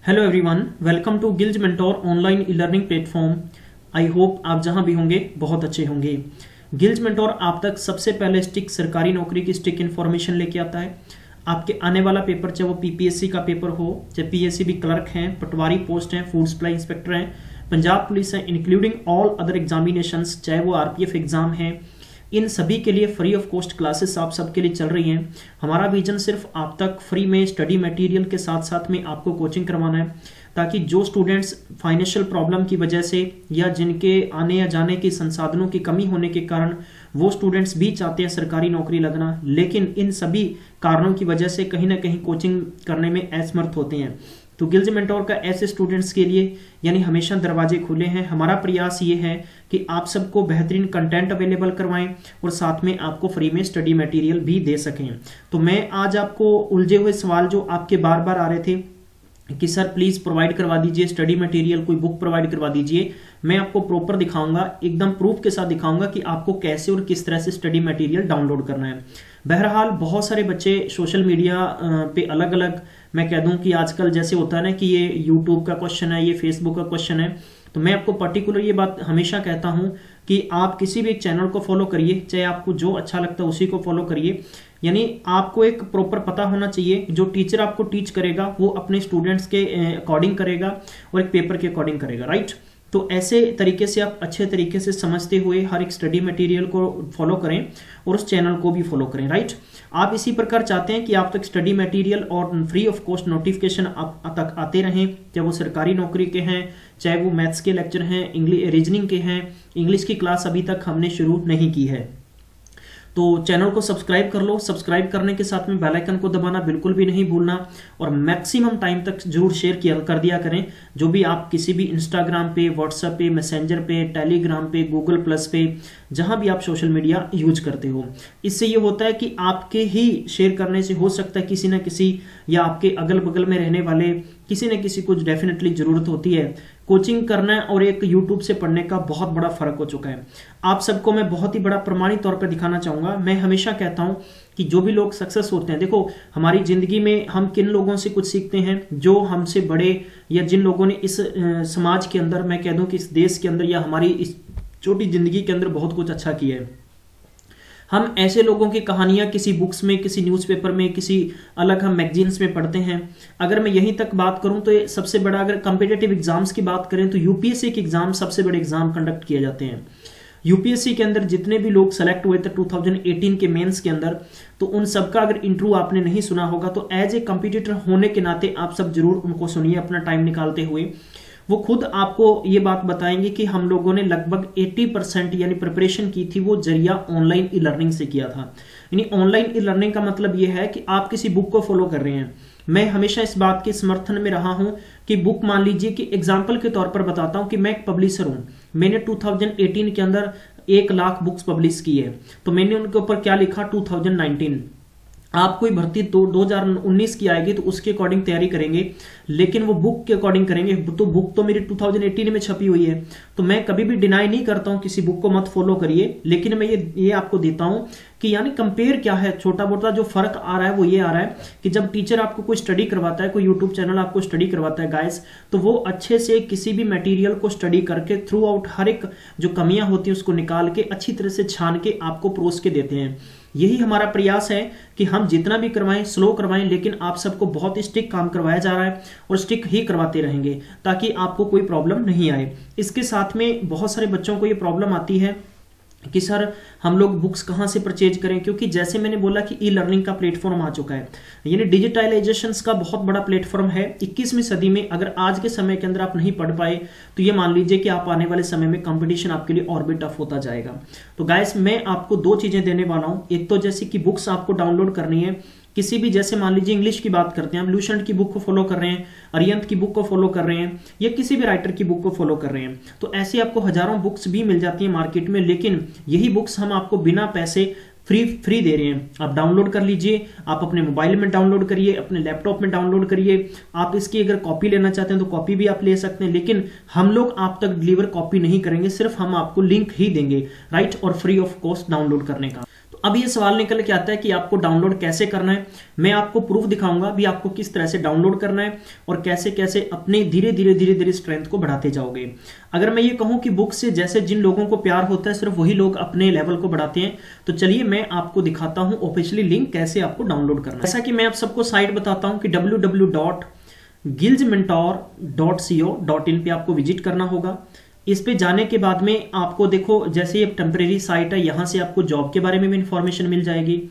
Hello everyone, welcome to Gills mentor online e learning platform. I hope आप जहां भी होंगे बहुत अच्छे होंगे। गिल्ज मेंटोर आप तक सबसे पहले स्टिक सरकारी नौकरी की स्टिक इन्फॉर्मेशन लेके आता है। आपके आने वाला पेपर, चाहे वो पीपीएससी का पेपर हो, चाहे पीएससी भी क्लर्क हैं, पटवारी पोस्ट हैं, फूड सप्लाई इंस्पेक्टर हैं, पंजाब पुलिस है, इंक्लूडिंग ऑल अदर एग्जामिनेशंस, चाहे वो आरपीएफ एग्जाम है, इन सभी के लिए फ्री ऑफ कॉस्ट क्लासेस आप सबके लिए चल रही हैं। हमारा विजन सिर्फ आप तक फ्री में स्टडी मटेरियल के साथ साथ में आपको कोचिंग करवाना है, ताकि जो स्टूडेंट्स फाइनेंशियल प्रॉब्लम की वजह से या जिनके आने या जाने के संसाधनों की कमी होने के कारण वो स्टूडेंट्स भी चाहते हैं सरकारी नौकरी लगना, लेकिन इन सभी कारणों की वजह से कहीं ना कहीं कोचिंग करने में असमर्थ होते हैं, तो गिल्ज मेंटोर का ऐसे स्टूडेंट्स के लिए यानी हमेशा दरवाजे खुले हैं। हमारा प्रयास ये है कि आप सबको बेहतरीन कंटेंट अवेलेबल करवाएं और साथ में आपको फ्री में स्टडी मटेरियल भी दे सकें। तो मैं आज आपको उलझे हुए सवाल जो आपके बार बार आ रहे थे कि सर प्लीज प्रोवाइड करवा दीजिए स्टडी मटेरियल, कोई बुक प्रोवाइड करवा दीजिए, मैं आपको प्रॉपर दिखाऊंगा, एकदम प्रूफ के साथ दिखाऊंगा कि आपको कैसे और किस तरह से स्टडी मटेरियल डाउनलोड करना है। बहरहाल बहुत सारे बच्चे सोशल मीडिया पे अलग अलग, मैं कह दूं कि आजकल जैसे होता है ना कि ये यूट्यूब का क्वेश्चन है, ये फेसबुक का क्वेश्चन है, तो मैं आपको पर्टिकुलर ये बात हमेशा कहता हूं कि आप किसी भी एक चैनल को फॉलो करिए, चाहे आपको जो अच्छा लगता है उसी को फॉलो करिए। यानी आपको एक प्रॉपर पता होना चाहिए, जो टीचर आपको टीच करेगा वो अपने स्टूडेंट्स के अकॉर्डिंग करेगा और एक पेपर के अकॉर्डिंग करेगा, राइट। तो ऐसे तरीके से आप अच्छे तरीके से समझते हुए हर एक स्टडी मटेरियल को फॉलो करें और उस चैनल को भी फॉलो करें, राइट। आप इसी प्रकार चाहते हैं कि आप तक स्टडी मटेरियल और फ्री ऑफ कॉस्ट नोटिफिकेशन आप तक आते रहें, चाहे वो सरकारी नौकरी के हैं, चाहे वो मैथ्स के लेक्चर हैं, इंग्लिश रीजनिंग के हैं। इंग्लिश की क्लास अभी तक हमने शुरू नहीं की है, तो चैनल को सब्सक्राइब कर लो। सब्सक्राइब करने के साथ में बेल आइकन को दबाना बिल्कुल भी नहीं भूलना और मैक्सिमम टाइम तक जरूर शेयर कर दिया करें। जो भी आप किसी भी इंस्टाग्राम पे, व्हाट्सएप पे, मैसेंजर पे, टेलीग्राम पे, गूगल प्लस पे, जहां भी आप सोशल मीडिया यूज करते हो, इससे ये होता है कि आपके ही शेयर करने से हो सकता है किसी न किसी या आपके अगल बगल में रहने वाले किसी न किसी को डेफिनेटली जरूरत होती है। कोचिंग करना और एक यूट्यूब से पढ़ने का बहुत बड़ा फर्क हो चुका है। आप सबको मैं बहुत ही बड़ा प्रमाणित तौर पर दिखाना चाहूंगा। मैं हमेशा कहता हूं कि जो भी लोग सक्सेस होते हैं, देखो हमारी जिंदगी में हम किन लोगों से कुछ सीखते हैं, जो हमसे बड़े या जिन लोगों ने इस समाज के अंदर, मैं कह दूं कि इस देश के अंदर या हमारी इस छोटी जिंदगी के अंदर बहुत कुछ अच्छा किया है। हम ऐसे लोगों की कहानियां किसी बुक्स में, किसी न्यूज़पेपर में, किसी अलग हम मैगजीन्स में पढ़ते हैं। अगर मैं यहीं तक बात करूं तो ये सबसे बड़ा, अगर कॉम्पिटिटिव एग्जाम्स की बात करें तो यूपीएससी के एग्जाम सबसे बड़े एग्जाम कंडक्ट किए जाते हैं। यूपीएससी के अंदर जितने भी लोग सेलेक्ट हुए थे 2018 के मेंस के अंदर, तो उन सबका अगर इंटरव्यू आपने नहीं सुना होगा तो एज ए कंपटीटर होने के नाते आप सब जरूर उनको सुनिए अपना टाइम निकालते हुए। वो खुद आपको ये बात बताएंगे कि हम लोगों ने लगभग 80% यानी प्रिपरेशन की थी, वो जरिया ऑनलाइन ई लर्निंग से किया था। यानी ऑनलाइन ई लर्निंग का मतलब ये है कि आप किसी बुक को फॉलो कर रहे हैं। मैं हमेशा इस बात के समर्थन में रहा हूं कि बुक, मान लीजिए कि एग्जाम्पल के तौर पर बताता हूं कि मैं एक पब्लिशर हूं, मैंने 2018 के अंदर 1 लाख बुक्स पब्लिश की है, तो मैंने उनके ऊपर क्या लिखा 2019। आप कोई भर्ती 2019 की आएगी तो उसके अकॉर्डिंग तैयारी करेंगे, लेकिन वो बुक के अकॉर्डिंग करेंगे। तो बुक तो मेरी 2018 में छपी हुई है, तो मैं कभी भी डिनाई नहीं करता हूं किसी बुक को मत फॉलो करिए, लेकिन मैं ये आपको देता हूं कि यानी कंपेयर क्या है, छोटा मोटा जो फर्क आ रहा है वो ये आ रहा है कि जब टीचर आपको कोई स्टडी करवाता है, कोई यूट्यूब चैनल आपको स्टडी करवाता है गाइस, तो वो अच्छे से किसी भी मटेरियल को स्टडी करके थ्रू आउट हर एक जो कमियां होती है उसको निकाल के अच्छी तरह से छान के आपको परोस के देते हैं। यही हमारा प्रयास है कि हम जितना भी करवाएं स्लो करवाएं, लेकिन आप सबको बहुत स्टिक काम करवाया जा रहा है और स्टिक ही करवाते रहेंगे ताकि आपको कोई प्रॉब्लम नहीं आए। इसके साथ में बहुत सारे बच्चों को ये प्रॉब्लम आती है कि सर हम लोग बुक्स कहाँ से परचेज करें, क्योंकि जैसे मैंने बोला कि ई लर्निंग का प्लेटफॉर्म आ चुका है, यानी डिजिटलाइजेशन का बहुत बड़ा प्लेटफॉर्म है 21वीं सदी में। अगर आज के समय के अंदर आप नहीं पढ़ पाए तो ये मान लीजिए कि आप आने वाले समय में कंपटीशन आपके लिए और भी टफ होता जाएगा। तो गाइस मैं आपको 2 चीजें देने वाला हूं। एक तो जैसे कि बुक्स आपको डाउनलोड करनी है किसी भी, जैसे मान लीजिए इंग्लिश की बात करते हैं, हम लूसेंट की बुक को फॉलो कर रहे हैं, अरिहंत की बुक को फॉलो कर रहे हैं, या किसी भी राइटर की बुक को फॉलो कर रहे हैं, तो ऐसे आपको हजारों बुक्स भी मिल जाती है मार्केट में, लेकिन यही बुक्स हम आपको बिना पैसे फ्री दे रहे हैं। आप डाउनलोड कर लीजिए, आप अपने मोबाइल में डाउनलोड करिए, अपने लैपटॉप में डाउनलोड करिए। आप इसकी अगर कॉपी लेना चाहते हैं तो कॉपी भी आप ले सकते हैं, लेकिन हम लोग आप तक डिलीवर कॉपी नहीं करेंगे, सिर्फ हम आपको लिंक ही देंगे, राइट, और फ्री ऑफ कॉस्ट डाउनलोड करने का। अब ये सवाल निकल के आता है कि आपको डाउनलोड कैसे करना है। मैं आपको प्रूफ दिखाऊंगा भी आपको किस तरह से डाउनलोड करना है और कैसे कैसे अपने धीरे धीरे स्ट्रेंथ को बढ़ाते जाओगे। अगर मैं ये कहूं कि बुक से जैसे जिन लोगों को प्यार होता है सिर्फ वही लोग अपने लेवल को बढ़ाते हैं, तो चलिए मैं आपको दिखाता हूं ऑफिशियली लिंक कैसे आपको डाउनलोड करना है। जैसा कि मैं आप सबको साइट बताता हूं कि www.gilgementor.co.in पे आपको विजिट करना होगा। इस पे जाने के बाद में आपको देखो जैसे ये टेम्परेरी साइट है, यहां से आपको जॉब के बारे में भी इंफॉर्मेशन मिल जाएगी।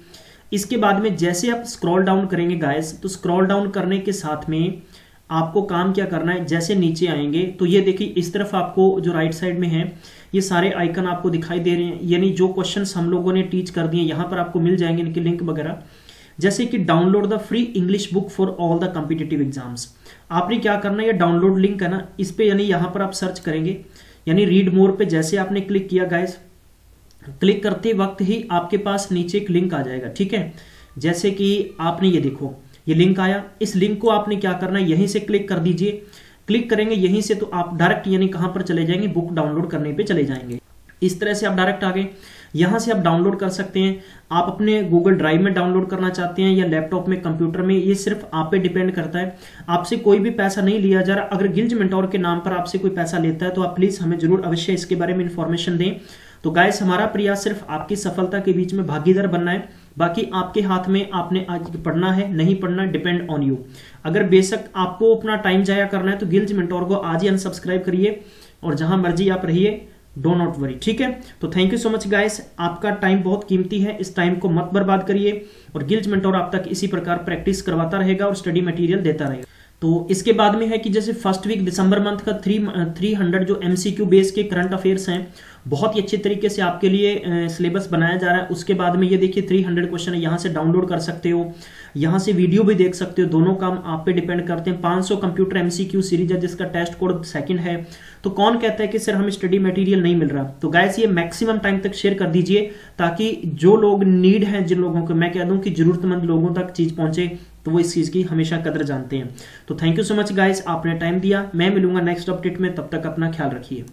इसके बाद में जैसे आप स्क्रॉल डाउन करेंगे गाइस, तो स्क्रॉल डाउन करने के साथ में आपको काम क्या करना है, जैसे नीचे आएंगे तो ये देखिए इस तरफ आपको जो राइट साइड में है ये सारे आइकन आपको दिखाई दे रहे हैं, यानी जो क्वेश्चंस हम लोगों ने टीच कर दिए यहां पर आपको मिल जाएंगे इनके लिंक वगैरह। जैसे कि download the free English book for all the competitive exams, आपने क्या करना है, ये डाउनलोड लिंक है ना, इस पे यानी यहां पर आप सर्च करेंगे, यानी रीड मोर पे जैसे आपने क्लिक किया गाइस, क्लिक करते वक्त ही आपके पास नीचे एक लिंक आ जाएगा, ठीक है। जैसे कि आपने ये देखो ये लिंक आया, इस लिंक को आपने क्या करना है, यहीं से क्लिक कर दीजिए। क्लिक करेंगे यहीं से तो आप डायरेक्ट यानी कहां पर चले जाएंगे, बुक डाउनलोड करने पे चले जाएंगे। इस तरह से आप डायरेक्ट आ गए, यहां से आप डाउनलोड कर सकते हैं। आप अपने गूगल ड्राइव में डाउनलोड करना चाहते हैं या लैपटॉप में, कंप्यूटर में, ये सिर्फ आप पे डिपेंड करता है। आपसे कोई भी पैसा नहीं लिया जा रहा। अगर गिल्ज मेंटोर के नाम पर आपसे कोई पैसा लेता है तो आप प्लीज हमें जरूर अवश्य इसके बारे में इंफॉर्मेशन दें। तो गाइस हमारा प्रयास सिर्फ आपकी सफलता के बीच में भागीदार बनना है, बाकी आपके हाथ में, आपने आज पढ़ना है नहीं पढ़ना डिपेंड ऑन यू। अगर बेशक आपको अपना टाइम जाया करना है तो गिल्ज मेंटोर को आज ही अनसब्सक्राइब करिए और जहां मर्जी आप रहिए, डो नॉट वरी, ठीक है। तो thank you so much guys, आपका टाइम बहुत कीमती है, इस टाइम को मत बर्बाद करिए और गिल्ज मेंटोर आप तक इसी प्रकार प्रैक्टिस करवाता रहेगा और स्टडी मटेरियल देता रहेगा। तो इसके बाद में है कि जैसे फर्स्ट वीक दिसंबर मंथ का 300 जो एमसीक्यू बेस के करंट अफेयर्स हैं, बहुत ही अच्छे तरीके से आपके लिए सिलेबस बनाया जा रहा है। उसके बाद में ये देखिए 300 क्वेश्चन है, यहाँ से डाउनलोड कर सकते हो, यहाँ से वीडियो भी देख सकते हो, दोनों काम आप पे डिपेंड करते हैं। 500 कंप्यूटर एमसीक्यू सीरीज है जिसका टेस्ट कोड सेकंड है। तो कौन कहता है कि सर हमें स्टडी मटेरियल नहीं मिल रहा। तो गाइस ये मैक्सिमम टाइम तक शेयर कर दीजिए ताकि जो लोग नीड हैं, जिन लोगों को मैं कह दूं कि जरूरतमंद लोगों तक चीज पहुंचे, तो वो इस चीज की हमेशा कदर जानते हैं। तो thank you so much guys, आपने टाइम दिया। मैं मिलूंगा नेक्स्ट अपडेट में, तब तक अपना ख्याल रखिए।